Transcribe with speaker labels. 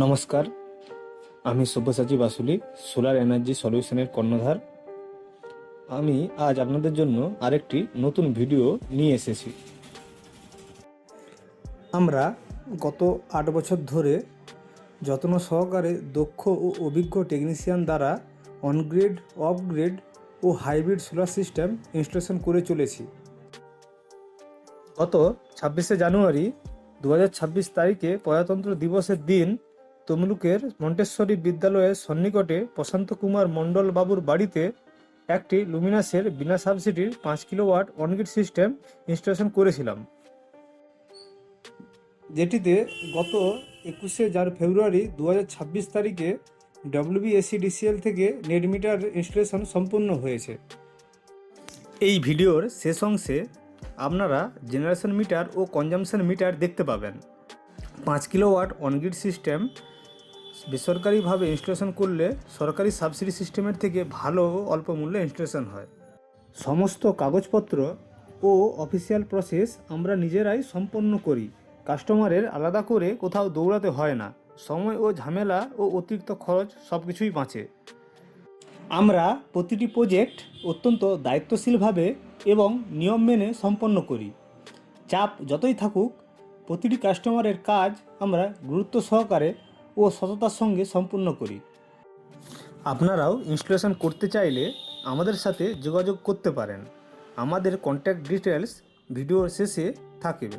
Speaker 1: নমস্কার, আমি Sabyasachi Basuli, solar energy সলিউশনের কর্ণধার। আমি আজ আপনাদের জন্য আরেকটি নতুন ভিডিও নিয়ে এসেছি। আমরা গত 8 বছর ধরে যত্ন সহকারে দক্ষ ও অভিজ্ঞ টেকনিশিয়ান দ্বারা on-grid, of grid O hybrid solar system installation করে চলেছি। গত 26শে জানুয়ারি 2026 তারিখে প্রজাতন্ত্র দিবসের দিন তমলুকের মন্টেশ্বরী বিদ্যালয়ের সন্নিকটে প্রশান্ত কুমার মণ্ডল বাবুর বাড়িতে একটি লুমিনাসের বিনা সাবসিডির 5 কিলোওয়াট অনগ্রিড সিস্টেম ইনস্টলেশন করেছিলাম, যেটিতে গত 21শে ফেব্রুয়ারি 2026 তারিখে WBSEDCL থেকে নেট মিটার ইনস্টলেশন সম্পূর্ণ হয়েছে। এই ভিডিওর শেষ অংশে আপনারা জেনারেশন মিটার ও কনজাম্পশন মিটার দেখতে পাবেন। 5 কিলোওয়াট অনগ্রিড সিস্টেম বেসরকারিভাবে ইনস্টলেশন করলে সরকারি সাবসিডি সিস্টেমের থেকে ভালো ও অল্প মূল্যে ইনস্টলেশন হয়। সমস্ত কাগজপত্র ও অফিসিয়াল প্রসেস আমরা নিজেরাই সম্পন্ন করি। কাস্টমারের আলাদা করে কোথাও দৌড়াতে হয় না। সময় ও ঝামেলা ও অতিরিক্ত খরচ সব কিছুই বাঁচে। আমরা প্রতিটি প্রজেক্ট অত্যন্ত দায়িত্বশীলভাবে এবং নিয়ম মেনে সম্পন্ন করি। চাপ যতই থাকুক, প্রতিটি কাস্টমারের কাজ আমরা গুরুত্ব সহকারে ও সততার সঙ্গে সম্পূর্ণ করি। আপনারাও ইনস্টলেশন করতে চাইলে আমাদের সাথে যোগাযোগ করতে পারেন। আমাদের কন্ট্যাক্ট ডিটেলস ভিডিওর শেষে থাকবে।